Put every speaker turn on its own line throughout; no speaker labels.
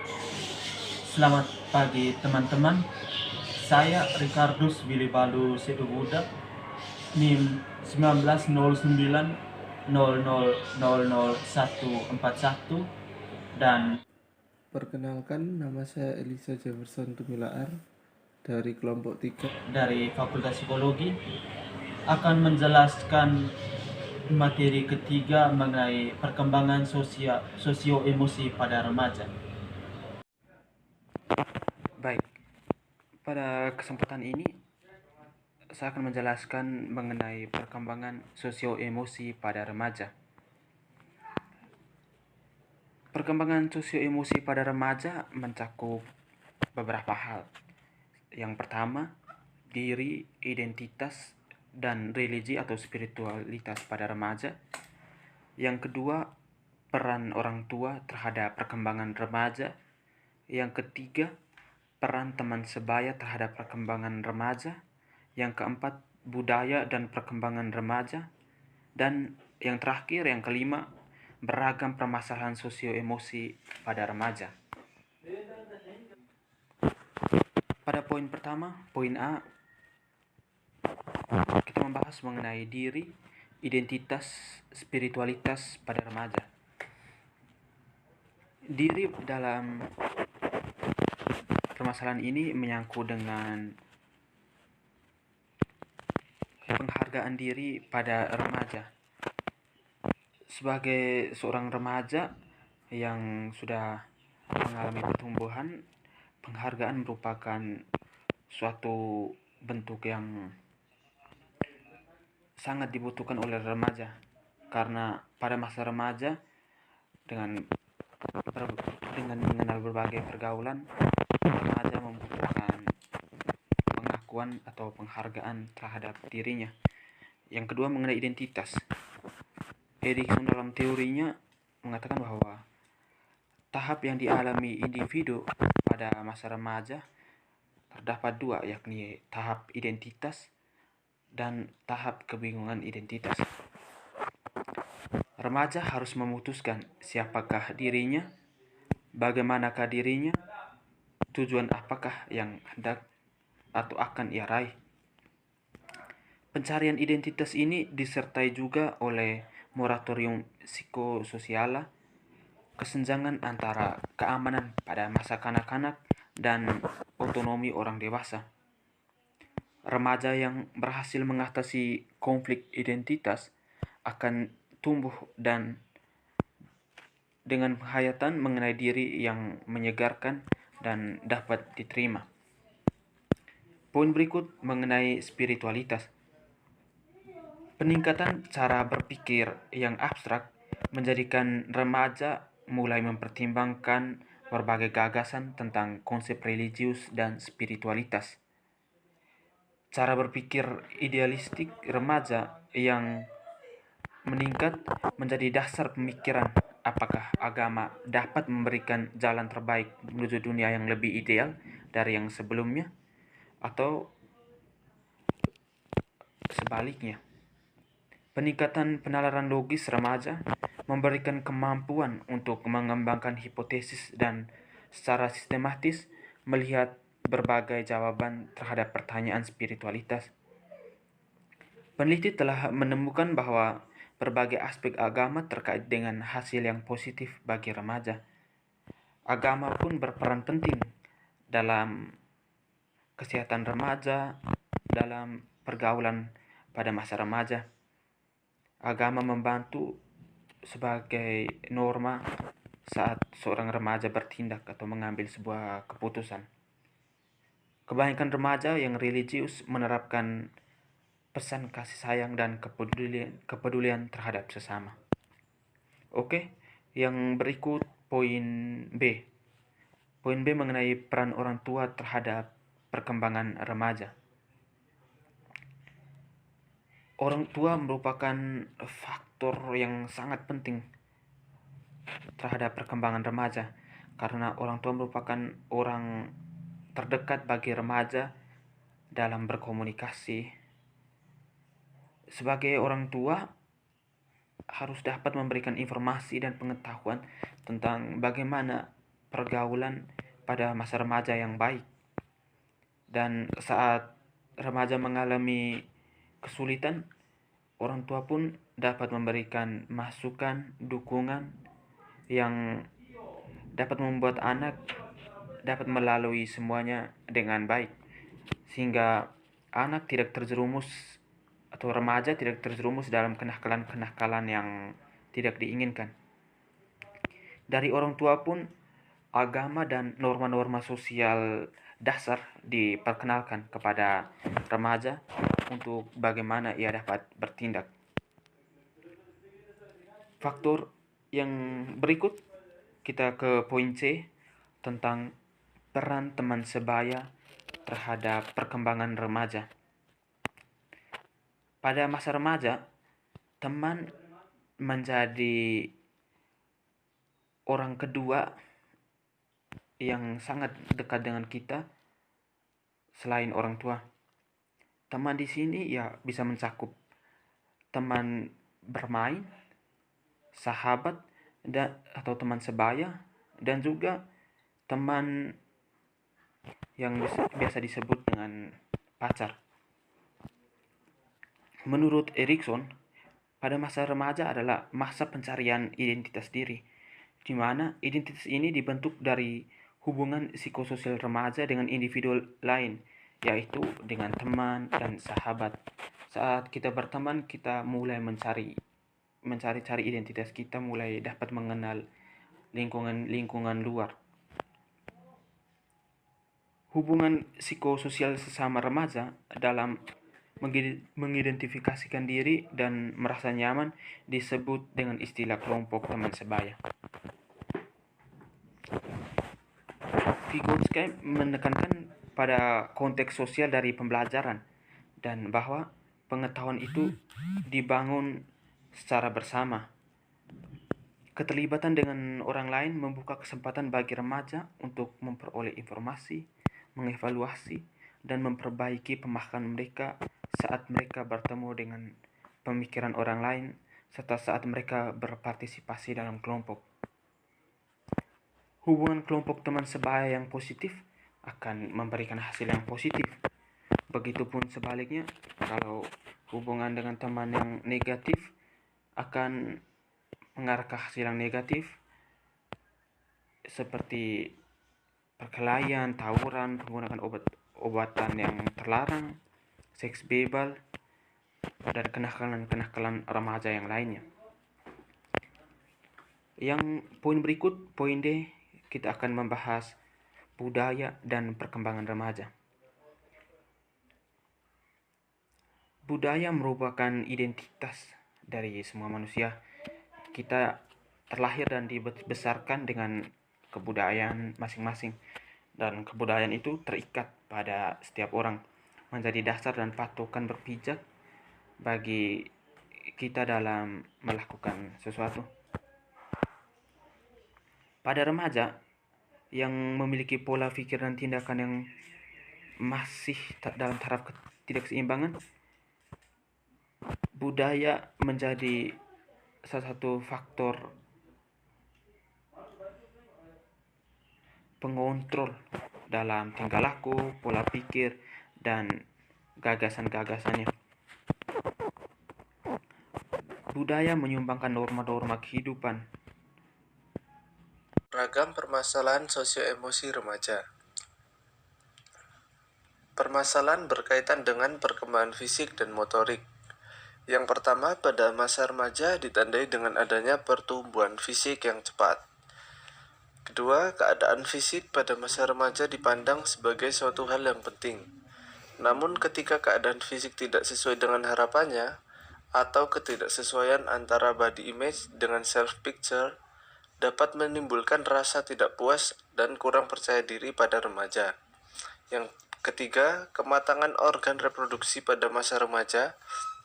Selamat pagi teman-teman. Saya Ricardus Bilibalu Sedubuda, NIM 190900000141 dan
Perkenalkan, nama saya Elisa Jefferson Tumilaar dari kelompok 3.
dari Fakultas Psikologi akan menjelaskan materi ketiga mengenai perkembangan sosio-emosi pada remaja. Baik, pada kesempatan ini saya akan menjelaskan mengenai perkembangan sosio-emosi pada remaja. Perkembangan sosio-emosi pada remaja mencakup beberapa hal. Yang pertama, diri, identitas, dan religi atau spiritualitas pada remaja. Yang kedua, peran orang tua terhadap perkembangan remaja. Yang ketiga, peran teman sebaya terhadap perkembangan remaja. Yang keempat, budaya dan perkembangan remaja. Dan yang terakhir, yang kelima, beragam permasalahan sosio-emosi pada remaja. Pada poin pertama, poin A, kita membahas mengenai diri, identitas, spiritualitas pada remaja. Diri dalam permasalahan ini menyangkut dengan penghargaan diri pada remaja. Sebagai seorang remaja yang sudah mengalami pertumbuhan, penghargaan merupakan suatu bentuk yang sangat dibutuhkan oleh remaja, karena pada masa remaja dengan mengenal berbagai pergaulan, remaja membutuhkan pengakuan atau penghargaan terhadap dirinya. Yang kedua, mengenai identitas. Erikson dalam teorinya mengatakan bahwa tahap yang dialami individu pada masa remaja terdapat dua, yakni tahap identitas dan tahap kebingungan identitas. Remaja harus memutuskan siapakah dirinya, bagaimanakah dirinya, tujuan apakah yang hendak atau akan ia raih. Pencarian identitas ini disertai juga oleh moratorium psikososial, kesenjangan antara keamanan pada masa kanak-kanak dan otonomi orang dewasa. Remaja yang berhasil mengatasi konflik identitas akan tumbuh dan dengan penghayatan mengenai diri yang menyegarkan dan dapat diterima. Poin berikut mengenai spiritualitas. Peningkatan cara berpikir yang abstrak menjadikan remaja mulai mempertimbangkan berbagai gagasan tentang konsep religius dan spiritualitas. Cara berpikir idealistik remaja yang meningkat menjadi dasar pemikiran apakah agama dapat memberikan jalan terbaik menuju dunia yang lebih ideal dari yang sebelumnya, atau sebaliknya. Peningkatan penalaran logis remaja memberikan kemampuan untuk mengembangkan hipotesis dan secara sistematis melihat berbagai jawaban terhadap pertanyaan spiritualitas. Peneliti telah menemukan bahwa berbagai aspek agama terkait dengan hasil yang positif bagi remaja. Agama pun berperan penting dalam kesehatan remaja, dalam pergaulan pada masa remaja. Agama membantu sebagai norma saat seorang remaja bertindak atau mengambil sebuah keputusan. Kebanyakan remaja yang religius menerapkan pesan kasih sayang dan kepedulian terhadap sesama. Oke, yang berikut poin B. Poin B mengenai peran orang tua terhadap perkembangan remaja. Orang tua merupakan faktor yang sangat penting terhadap perkembangan remaja, karena orang tua merupakan orang terdekat bagi remaja dalam berkomunikasi. Sebagai orang tua harus dapat memberikan informasi dan pengetahuan tentang bagaimana pergaulan pada masa remaja yang baik. Dan saat remaja mengalami kesulitan, orang tua pun dapat memberikan masukan, dukungan yang dapat membuat anak dapat melalui semuanya dengan baik, sehingga anak tidak terjerumus atau remaja tidak terjerumus dalam kenakalan-kenakalan yang tidak diinginkan. Dari orang tua pun agama dan norma-norma sosial dasar diperkenalkan kepada remaja untuk bagaimana ia dapat bertindak. Faktor yang berikut, kita ke poin C tentang peran teman sebaya terhadap perkembangan remaja. Pada masa remaja, teman menjadi orang kedua yang sangat dekat dengan kita selain orang tua. Teman di sini ya bisa mencakup teman bermain, sahabat, atau teman sebaya, dan juga teman yang biasa disebut dengan pacar. Menurut Erikson, pada masa remaja adalah masa pencarian identitas diri, di mana identitas ini dibentuk dari hubungan psikososial remaja dengan individu lain, yaitu dengan teman dan sahabat. Saat kita berteman, kita mulai mencari identitas kita, mulai dapat mengenal lingkungan luar. Hubungan psikososial sesama remaja dalam mengidentifikasikan diri dan merasa nyaman disebut dengan istilah kelompok teman sebaya. Vygotsky menekankan pada konteks sosial dari pembelajaran dan bahwa pengetahuan itu dibangun secara bersama. Keterlibatan dengan orang lain membuka kesempatan bagi remaja untuk memperoleh informasi, mengevaluasi, dan memperbaiki pemahaman mereka saat mereka bertemu dengan pemikiran orang lain serta saat mereka berpartisipasi dalam kelompok. Hubungan kelompok teman sebaya yang positif akan memberikan hasil yang positif. Begitupun sebaliknya, kalau hubungan dengan teman yang negatif akan mengarah ke hasil yang negatif, seperti perkelahian, tawuran, penggunaan obatan yang terlarang, seks bebas, dan kenakalan-kenakalan remaja yang lainnya. Yang poin berikut, poin D, kita akan membahas budaya dan perkembangan remaja. Budaya merupakan identitas dari semua manusia. Kita terlahir dan dibesarkan dengan kebudayaan masing-masing, dan kebudayaan itu terikat pada setiap orang, menjadi dasar dan patokan berpijak bagi kita dalam melakukan sesuatu. Pada remaja yang memiliki pola pikir dan tindakan yang masih dalam taraf ketidakseimbangan, budaya menjadi salah satu faktor pengontrol dalam tingkah laku, pola pikir, dan gagasan-gagasannya. Budaya menyumbangkan norma-norma kehidupan.
Ragam permasalahan sosio-emosi remaja. Permasalahan berkaitan dengan perkembangan fisik dan motorik. Yang pertama, pada masa remaja ditandai dengan adanya pertumbuhan fisik yang cepat. Kedua, keadaan fisik pada masa remaja dipandang sebagai suatu hal yang penting. Namun ketika keadaan fisik tidak sesuai dengan harapannya, atau ketidaksesuaian antara body image dengan self-picture, dapat menimbulkan rasa tidak puas dan kurang percaya diri pada remaja. Yang ketiga, kematangan organ reproduksi pada masa remaja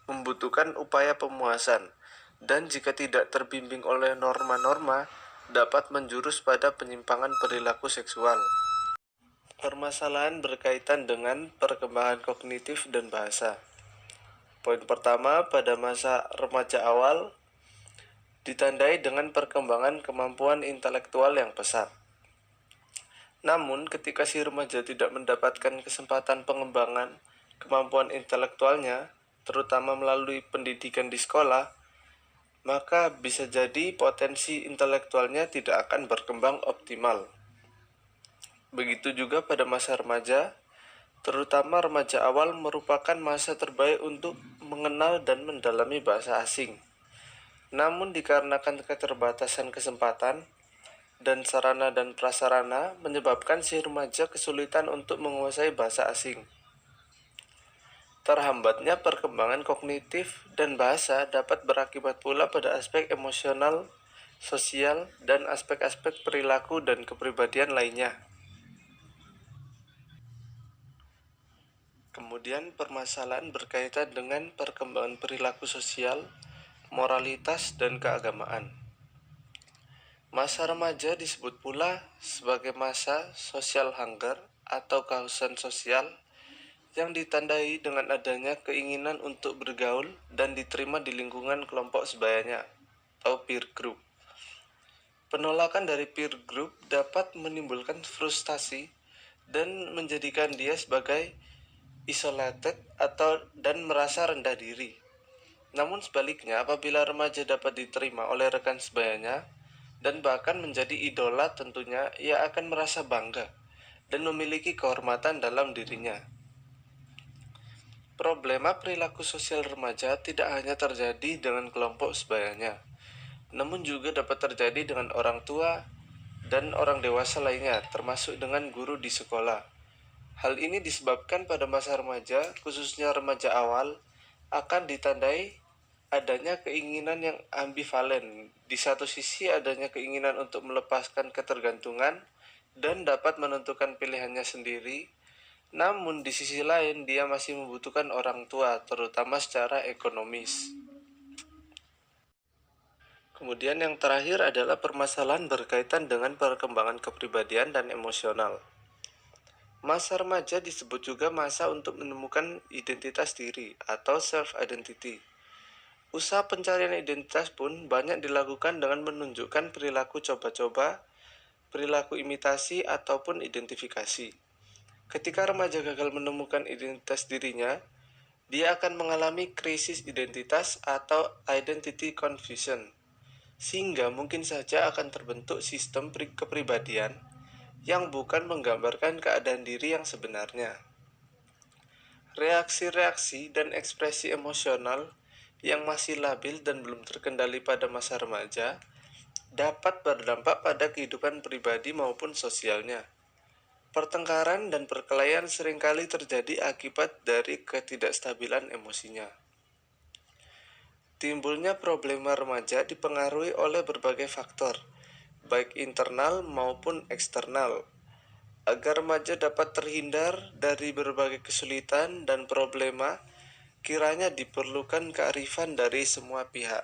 membutuhkan upaya pemuasan, dan jika tidak terbimbing oleh norma-norma, dapat menjurus pada penyimpangan perilaku seksual. Permasalahan berkaitan dengan perkembangan kognitif dan bahasa. Poin pertama, pada masa remaja awal ditandai dengan perkembangan kemampuan intelektual yang pesat. Namun, ketika si remaja tidak mendapatkan kesempatan pengembangan kemampuan intelektualnya, terutama melalui pendidikan di sekolah, maka bisa jadi potensi intelektualnya tidak akan berkembang optimal. Begitu juga pada masa remaja, terutama remaja awal merupakan masa terbaik untuk mengenal dan mendalami bahasa asing. Namun dikarenakan keterbatasan kesempatan dan sarana dan prasarana menyebabkan si remaja kesulitan untuk menguasai bahasa asing. Terhambatnya perkembangan kognitif dan bahasa dapat berakibat pula pada aspek emosional, sosial, dan aspek-aspek perilaku dan kepribadian lainnya. Kemudian permasalahan berkaitan dengan perkembangan perilaku sosial, moralitas, dan keagamaan. Masa remaja disebut pula sebagai masa social hunger atau kehausan sosial yang ditandai dengan adanya keinginan untuk bergaul dan diterima di lingkungan kelompok sebayanya atau peer group. Penolakan dari peer group dapat menimbulkan frustasi dan menjadikan dia sebagai isolated dan merasa rendah diri. Namun sebaliknya, apabila remaja dapat diterima oleh rekan sebayanya dan bahkan menjadi idola, tentunya ia akan merasa bangga dan memiliki kehormatan dalam dirinya. Problema perilaku sosial remaja tidak hanya terjadi dengan kelompok sebayanya, namun juga dapat terjadi dengan orang tua dan orang dewasa lainnya, termasuk dengan guru di sekolah. Hal ini disebabkan pada masa remaja, khususnya remaja awal, akan ditandai adanya keinginan yang ambivalen. Di satu sisi adanya keinginan untuk melepaskan ketergantungan dan dapat menentukan pilihannya sendiri. Namun di sisi lain dia masih membutuhkan orang tua, terutama secara ekonomis. Kemudian yang terakhir adalah permasalahan berkaitan dengan perkembangan kepribadian dan emosional. Masa remaja disebut juga masa untuk menemukan identitas diri atau self-identity. Usaha pencarian identitas pun banyak dilakukan dengan menunjukkan perilaku coba-coba, perilaku imitasi, ataupun identifikasi. Ketika remaja gagal menemukan identitas dirinya, dia akan mengalami krisis identitas atau identity confusion, sehingga mungkin saja akan terbentuk sistem kepribadian yang bukan menggambarkan keadaan diri yang sebenarnya. Reaksi-reaksi dan ekspresi emosional yang masih labil dan belum terkendali pada masa remaja dapat berdampak pada kehidupan pribadi maupun sosialnya. Pertengkaran dan perkelahian seringkali terjadi akibat dari ketidakstabilan emosinya. Timbulnya problema remaja dipengaruhi oleh berbagai faktor, baik internal maupun eksternal. Agar remaja dapat terhindar dari berbagai kesulitan dan problema, kiranya diperlukan kearifan dari semua pihak.